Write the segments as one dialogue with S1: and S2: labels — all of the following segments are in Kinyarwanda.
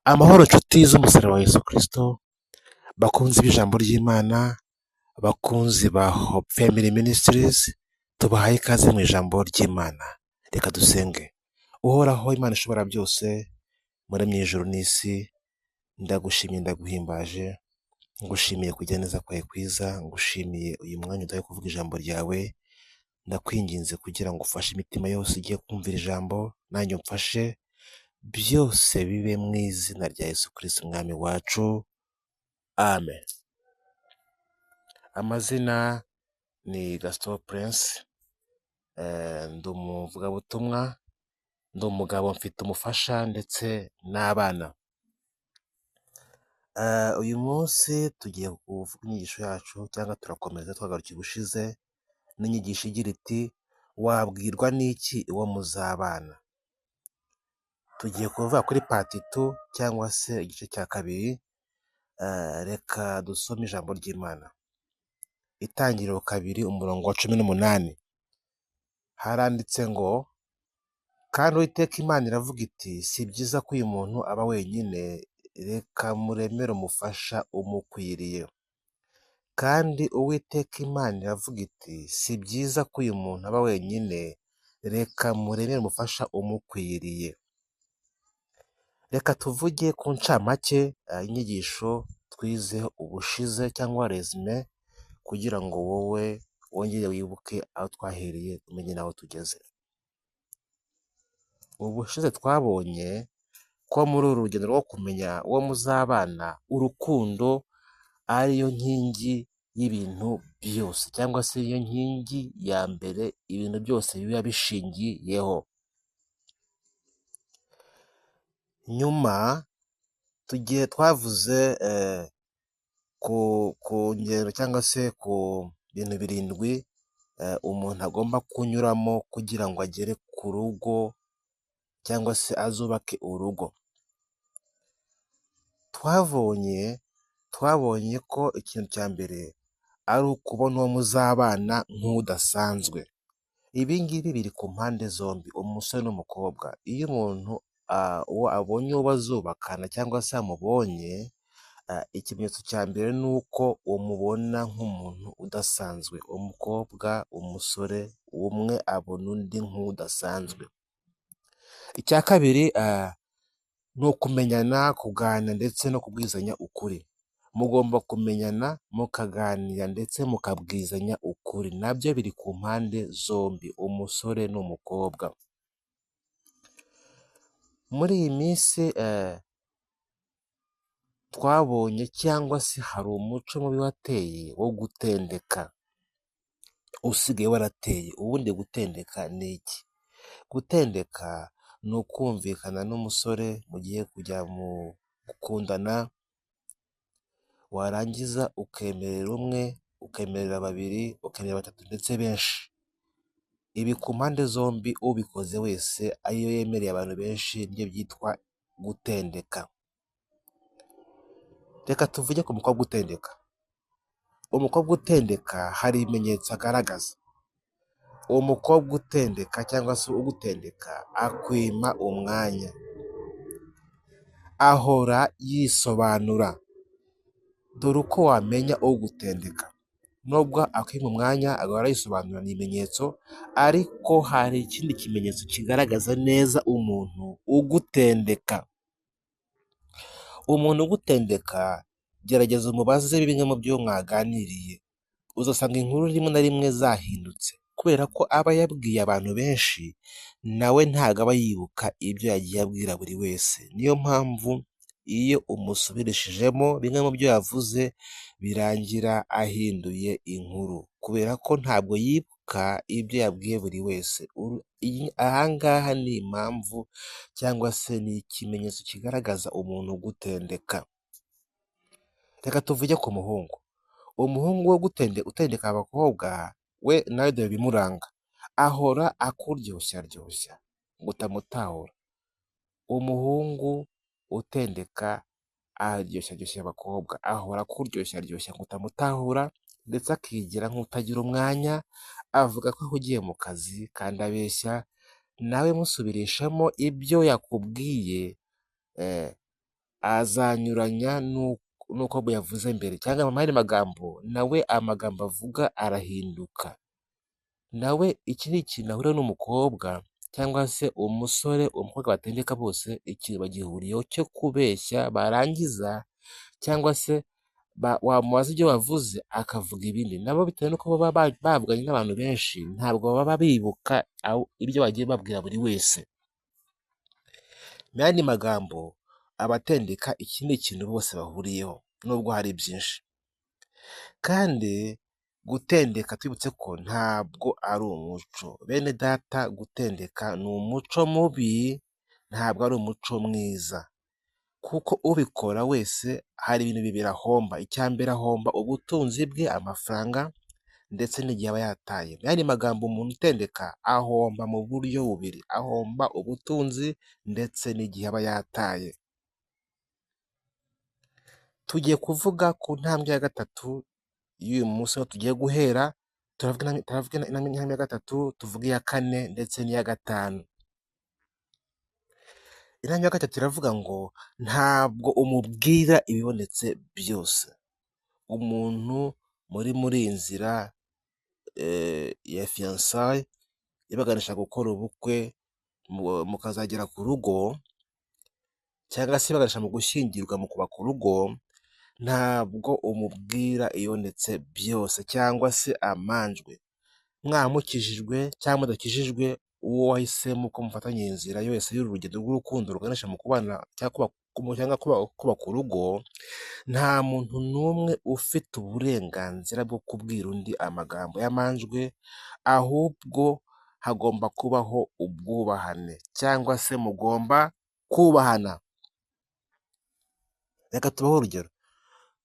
S1: Amahoro nshuti z'umusaraba wa Yesu Kristo, bakunzi b'ijambo ry'Imana, bakunzi ba Hope Family Ministries, tubahaye ikaze mu ijambo ry'Imana. Reka dusenge. Uhoraho Imana ishobora byose, muremye ijuru n'isi, ndagushimiye ndaguhimbaje, ngushimiye kujya neza kwawe kwiza, ngushimiye uyu mwanya udaye kuvuga ijambo ryawe, ndakwinginze kugira ngo ufashe imitima yose igiye kumvira ijambo, nanjye umfashe, byose bibe mu izina rya Yesu Kristo umwami wacu. Amen. Amazina ni Gaston Prince, ndi umuvugabutumwa, ndi umugabo, mfite umufasha ndetse n'abana. Uyu munsi tugiye kuvuga inyigisho yacu, cyangwa turakomeza twagarukiye ubushize n'inyigisho igira iti wabwirwa n'iki uwo muzabana. Tugiye kuvuga kuri part 2 cyangwa se igice cya kabiri. Reka dusome ijambo ry'Imana. Itangiriro 2 umurongo wa 18 haranditse ngo, kandi Uwiteka Imana iravuga iti si byiza ko uyu muntu aba wenyine, reka muremere umufasha umukwiriye. Kandi Uwiteka Imana iravuga iti si byiza ko uyu muntu aba wenyine, reka muremere umufasha umukwiriye. Reka tuvuge ku ncamake inyigisho twizeho ubushize cyangwa resume, kugira ngo wowe wongere wibuke aho twahereye umenye n'aho tugeze. Ubushize twabonye ko muri uru rugendo rwo kumenya uwo muzabana, urukundo ariyo nkingi y'ibintu byose, cyangwa se iyo nkingi ya mbere ibintu byose biba bishingiyeho. Nyuma tugiye twavuze ku ngero cyangwa se ku bintu 7 umuntu agomba kunyuramo kugira ngo agere ku rugo cyangwa se azubake urugo. Twabonye ko ikintu cya mbere ari ukubona uwo muzabana nk'udasanzwe. Ibi ngibi biri ku mpande zombi, umusore n'umukobwa. Iyo umuntu uwo abonye uwo bazubakana cyangwa se amubonye, ikimenyetso cya mbere ni uko umubona nk'umuntu udasanzwe. Umukobwa, umusore, umwe abona undi nk'udasanzwe. Icya kabiri ni ukumenyana, kuganira ndetse no kubwizanya ukuri. Mugomba kumenyana, mukaganira ndetse mukabwizanya ukuri. Nabyo biri ku mpande zombi, umusore n'umukobwa. Muri iyi minsi twabonye cyangwa se hari umuco mubi wateye wo gutendeka, usigaye warateye. Ubundi gutendeka ni iki? Gutendeka ni ukumvikana n'umusore mugiye kujya mu gukundana, warangiza ukemerera umwe, ukemerera 2, ukemerera 3 ndetse benshi. Ibi ku mpande zombi, ubikoze wese iyo yemereye abantu benshi nibyo byitwa gutendeka. Reka tuvuge ku mukobwa utendeka. Umukobwa utendeka hari ibimenyetso agaragaza. Umukobwa utendeka cyangwa se ugutendeka akwima umwanya, ahora yisobanura. Dore uko wamenya ugutendeka. Nubwo akwima umwanya agahora yisobanura ni ibimenyetso, ariko hari ikindi kimenyetso kigaragaza neza umuntu ugutendeka. Umuntu ugutendeka, gerageza umubaze bimwe mu byo mwaganiriye. Uzasanga inkuru rimwe na rimwe zahindutse, kubera ko aba yabwiye abantu benshi, nawe ntabwo aba yibuka ibyo yagiye abwira buri wese. Niyo mpamvu iyo umusubirishijemo bimwe mu byo yavuze, birangira ahinduye inkuru, kubera ko ntabwo yibuka ibyo yabwiye buri wese. Ahangaha ni impamvu cyangwa se ni ikimenyetso kigaragaza umuntu ugutendeka. Reka tuvuge ku muhungu. Umuhungu wo utendeka abakobwa, we nawe dore bimuranga. Ahora akuryoshya ngo utamutahura. Umuhungu utendeka aryoshya abakobwa, ahora akuryoshya ngo utamutahura, ndetse akigira nk'utagira umwanya, avuga ko ahugiye mu kazi kandi abeshya. Nawe musubirishamo ibyo yakubwiye azanyuranya n'uko yavuze mbere, cyangwa mu yandi magambo nawe amagambo avuga arahinduka. Nawe iki ni ikintu ahuriyeho n'umukobwa cyangwa se umusore, umukobwa batendeka bose ikintu bagihuriyeho cyo kubeshya, barangiza cyangwa se wamubaza ibyo wavuze akavuga ibindi. Nabo bitewe n'uko baba bavuganye n'abantu benshi, ntabwo baba bibuka ibyo bagiye babwira buri wese. Mu yandi magambo, abatendeka iki ni ikintu bose bahuriyeho nubwo hari byinshi. Kandi gutendeka twibutse ko ntabwo ari umuco. Bene data, gutendeka ni umuco mubi, ntabwo ari umuco mwiza. Kuko ubikora wese hari ibintu bibiri ahomba. Icya mbere ahomba ubutunzi bwe, amafaranga, ndetse n'igihe aba yataye. Mu yandi magambo, umuntu utendeka ahomba mu buryo bubiri. Ahomba ubutunzi ndetse n'igihe aba yataye. Tugiye kuvuga ku ntambwe ya gatatu y'uyu munsi aho tugiye guhera. Turavuga intambwe ya gatatu, tuvuga iya kane ndetse n'iya gatanu. Intambwe ya gatatu iravuga ngo ntabwo umubwira ibibonetse byose. Umuntu muri iyi nzira ya fiyansaye ibaganisha gukora ubukwe, mukazagera ku rugo, cyangwa se ibaganisha mu gushyingirwa, mu kubaka urugo, ntabwo umubwira ibibonetse byose cyangwa se amanjwe. Mwamukijijwe cyangwa mudakijijwe, uwo wahisemo ko mufatanya inzira yose y'uru rugendo rw'urukundo ruganisha mu kubana cyangwa kubaka urugo, nta muntu n'umwe ufite uburenganzira bwo kubwira undi amagambo y'amanjwe, ahubwo hagomba kubaho ubwubahane cyangwa se mugomba kubahana. Reka tubaho urugero.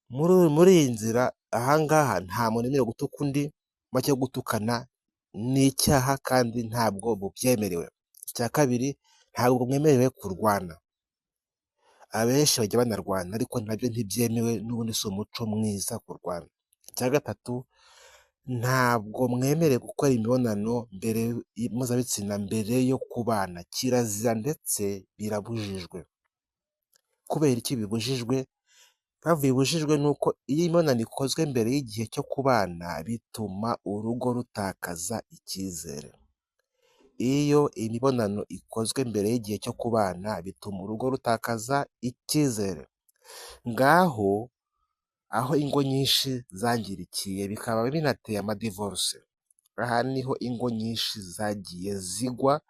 S1: Muri iyi nzira ahangaha nta muntu wemerewe gutuka undi, make yo gutukana ni icyaha kandi ntabwo bubyemerewe. Icya kabiri, ntabwo mwemerewe kurwana. Abenshi bajya banarwana ariko nabyo ntibyemewe, n'ubundi si umuco mwiza kurwana. Icya gatatu, ntabwo mwemerewe gukora imibonano mpuzabitsina mbere yo kubana. Kirazira ndetse birabujijwe. Kubera iki bibujijwe? Impamvu bibujijwe ni uko iyo imibonano ikozwe mbere y'igihe cyo kubana, bituma urugo rutakaza icyizere. Iyo imibonano ikozwe mbere y'igihe cyo kubana, bituma urugo rutakaza icyizere. Ngaho aho ingo nyinshi zangirikiye bikaba binateye amadivorce. Aha niho ingo nyinshi zagiye zigwa,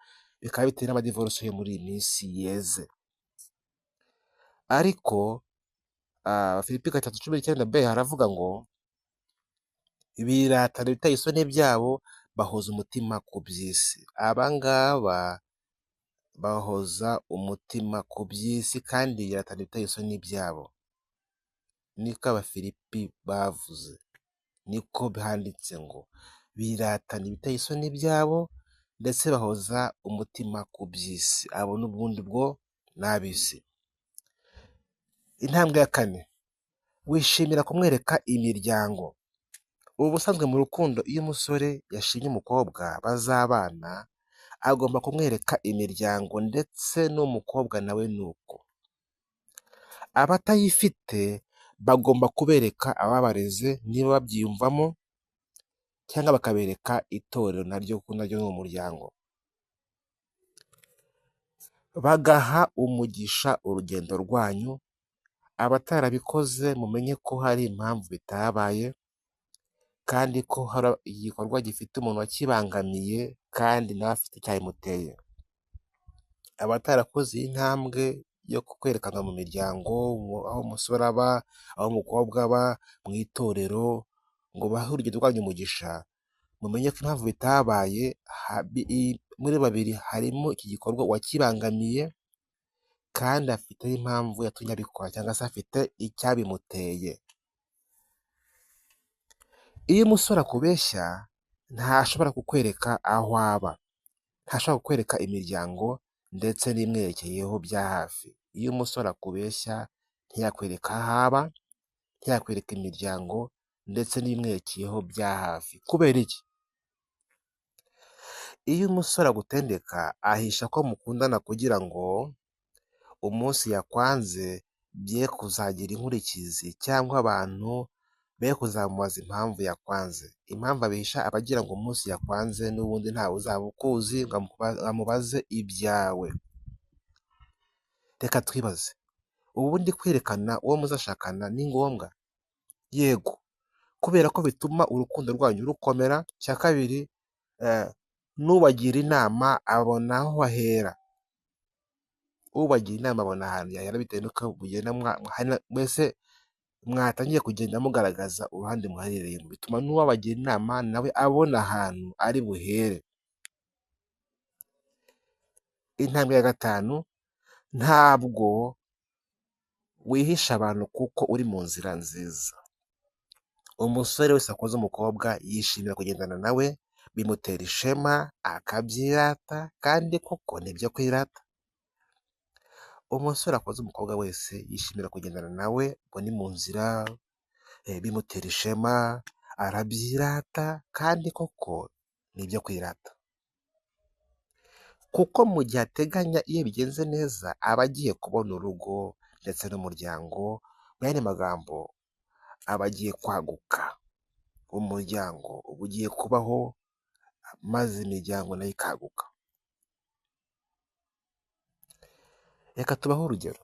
S1: bikaba biteye n'amadivorce yo muri iyi minsi yeze. Ariko Filipi 3:19b haravuga ngo biratana ibiteye isoni byabo, bahoza umutima ku by'isi. Aba ngaba bahoza umutima ku by'isi kandi biratana ibiteye isoni byabo. Niko Abafilipi bavuze, niko handitse ngo biratana ibiteye isoni byabo ndetse bahoza umutima ku by'isi. Abo n'ubundi bwo ni ab'isi. Intambwe ya kane, wishimira kumwereka imiryango. Ubu busanzwe mu rukundo, iyo umusore yashimye umukobwa bazabana, agomba kumwereka imiryango ndetse n'umukobwa nawe ni uko. Abatayifite bagomba kubereka ababareze niba babyiyumvamo, cyangwa bakabereka itorero naryo ni umuryango. Bagaha umugisha urugendo rwanyu. Abatarabikoze mumenye ko hari impamvu bitabaye, kandi ko hari igikorwa gifite umuntu wakibangamiye kandi nawe afite icyabimuteye. Abatarakoze iyi ntambwe yo kwerekana mu miryango, aho umusore aba, aho umukobwa aba, mu itorero, ngo bahe urugendo rwanyu umugisha, mumenye ko impamvu bitabaye muri babiri harimo iki gikorwa uwakibangamiye, kandi afite impamvu yatumye abikora cyangwa se afite icyabimuteye. Iyo umusore akubeshya, ntashobora kukwereka aho aba, ntashobora kukwereka imiryango ndetse n'imwerekeyeho bya hafi. Iyo umusore akubeshya, ntiyakwereka aho aba, ntiyakwereka imiryango ndetse n'imwerekeyeho bya hafi. Kubera iki? Iyo umusore agutendeka, ahisha ko mukundana kugira ngo umunsi yakwanze bye kuzagira inkurikizi cyangwa abantu be kuzamubaza impamvu yakwanze. Impamvu abesha abagira ngo umunsi yakwanze n'ubundi ntawe uzaba ukuzi ngo amubaze ibyawe. Reka twibaze, ubundi kwerekana uwo muzashakana ni ngombwa? Yego, kubera ko bituma urukundo rwanyu rukomera. Cya kabiri, n'ubagira inama abona aho ahera. Ubagira inama abona ahantu yahera bitewe n'uko mugenda mbese mwatangiye kugenda mugaragaza uruhande muherereyemo, bituma n'uwabagira inama nawe abona ahantu ari buhere. Intambwe ya gatanu, ntabwo wihisha abantu kuko uri mu nzira nziza. Umusore wese akoze umukobwa yishimira kugendana nawe, bimutera ishema, akabyirata, kandi koko nibyo kwirata. Umusore akoze umukobwa wese yishimira kugendana nawe, ngo ni mu nzira, bimutera ishema, arabyirata, kandi koko nibyo kwirata. Kuko mu gihe ateganya iyo bigenze neza aba agiye kubona urugo ndetse n'umuryango. Mu yandi magambo, aba agiye kwaguka, umuryango uba ugiye kubaho, maze imiryango nayo ikaguka. Reka tubahe urugero.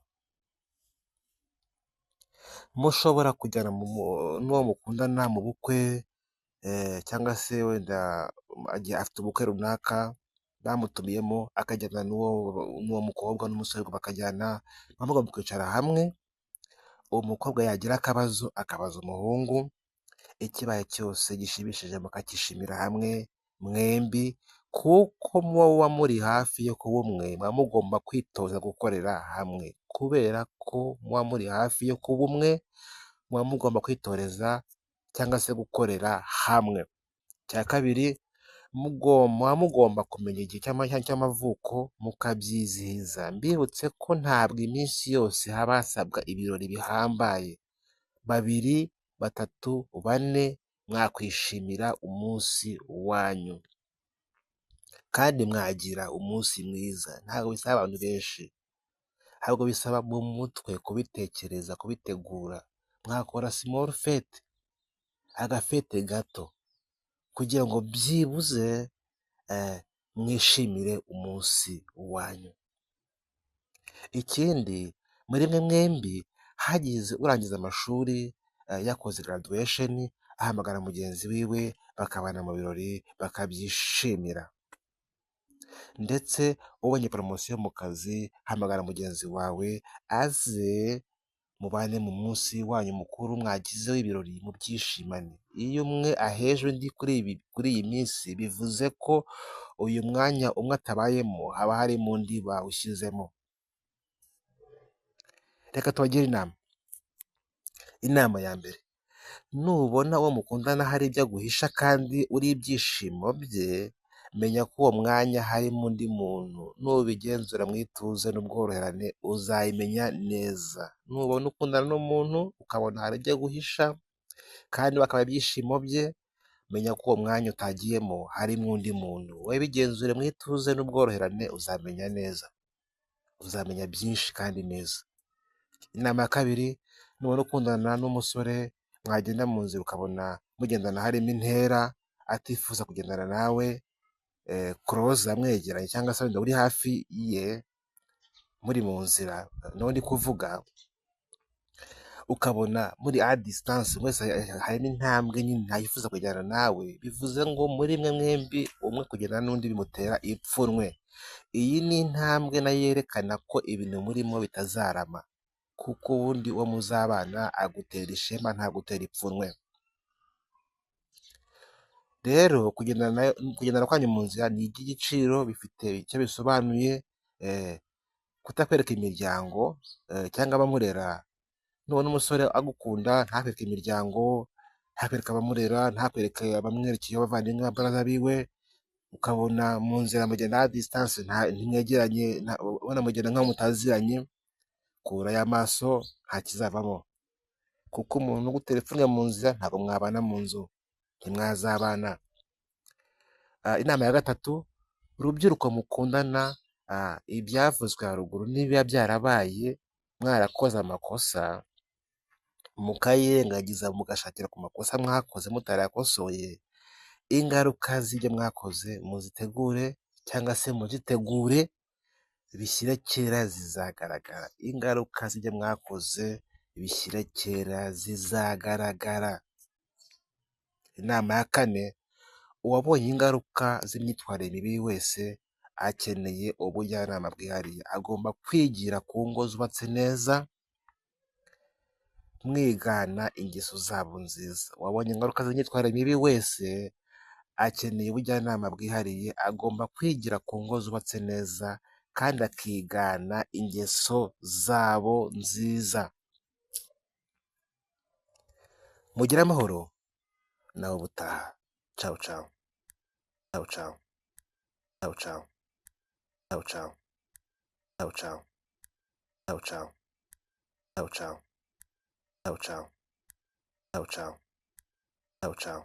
S1: Mushobora kujyana n'uwo mukundana mu bukwe, cyangwa se wenda afite ubukwe runaka bamutumiyemo, akajyana n'uwo mukobwa n'umusore bakajyana, bamugomba kwicara hamwe. Umukobwa yagira akabazo akabaza umuhungu, ikibaye cyose gishimishije mukakishimira hamwe mwembi, kuko muba muri hafi yo kuba umwe, muba mugomba kwitoza gukorera hamwe. Kubera ko muba muri hafi yo kuba umwe, muba mugomba kwitoreza cyangwa se gukorera hamwe. Cya kabiri, muba mugomba kumenya igihe cy'amavuko mukabyizihiza. Mbibutse ko ntabwo iminsi yose haba hasabwa ibirori bihambaye. 2, 3, 4 mwakwishimira umunsi wanyu, kandi mwagira umunsi mwiza. Ntabwo bisaba abantu benshi, ahubwo bisaba mu mutwe kubitekereza, kubitegura. Mwakora small fete, agafete gato, kugira ngo byibuze mwishimire umunsi wanyu. Ikindi, muri mwe mwembi hagize urangiza amashuri, yakoze graduation, ahamagara mugenzi wiwe, bakabana mu birori, bakabyishimira. Ndetse ubonye poromosiyo mu kazi, hamagara mugenzi wawe aze mubane mu munsi wanyu mukuru, mwagizeho ibirori mu byishimane. Iyo umwe aheje undi kuri iyi minsi, bivuze ko uyu mwanya umwe atabayemo haba harimo undi bawushyizemo. Reka tubagire inama. Inama ya mbere, nubona uwo mukundana hari ibyo aguhisha kandi uri ibyishimo bye, menya ko uwo mwanya harimo undi muntu. Nubigenzura mu ituze n'ubworoherane uzayimenya neza. Nubona ukundana n'umuntu ukabona hari ibyo aguhisha kandi bakaba ibyishimo bye, menya ko uwo mwanya utagiyemo harimo undi muntu. Wowe bigenzure mu ituze n'ubworoherane, uzamenya neza, uzamenya byinshi kandi neza. Inama ya kabiri, nubona ukundana n'umusore, mwagenda mu nzira ukabona mugendana harimo intera, atifuza kugendana nawe close, amwegeranye cyangwa se wenda uri hafi ye, muri mu nzira, nawe ndi kuvuga, ukabona muri a distance, mwese harimo intambwe nini, ntayifuza kujyana nawe, bivuze ngo muri mwe mwembi umwe kugendana n'undi bimutera ipfunwe. Iyi ni intambwe nayo yerekana ko ibintu murimo bitazarama, kuko ubundi uwo muzabana agutera ishema, ntagutera ipfunwe. Rero kugendana kwanyu mu nzira ni iby'igiciro, bifite icyo bisobanuye. Kutakwereka imiryango cyangwa abamurera. Nubona umusore agukunda, ntakwereke imiryango, ntakwereke abamurera, ntakwereke abamwerekeye abavandimwe, abaraza biwe, ukabona mu nzira mugenda a distance, ntimwegeranye, ubona mugenda nk'aho mutaziranye, kurayo amaso, nta kizavamo. Kuko umuntu ugutera ipfunwe mu nzira ntabwo mwabana mu nzu, ntimwazabana. Inama ya gatatu, urubyiruko mukundana, ibyavuzwe haruguru nibiba byarabaye, mwarakoze amakosa mukayirengagiza mugashakira ku makosa mwakoze mutarayakosoye, ingaruka z'ibyo mwakoze muzitegure cyangwa se muzitegure bishyire kera zizagaragara. Ingaruka z'ibyo mwakoze bishyire kera zizagaragara. Inama ya kane, uwabonye ingaruka z'imyitwarire mibi wese akeneye ubujyanama bwihariye. Agomba kwigira ku ngo zubatse neza, mwigana ingeso zabo nziza. Uwabonye ingaruka z'imyitwarire mibi wese akeneye ubujyanama bwihariye. Agomba kwigira ku ngo zubatse neza kandi akigana ingeso zabo nziza. Mugire amahoro nawe ubutaha. Ciao ciao. Ciao ciao. Ciao ciao. Ciao ciao. Ciao ciao. Ciao ciao. Ciao ciao. Ciao ciao. Ciao ciao. Ciao ciao.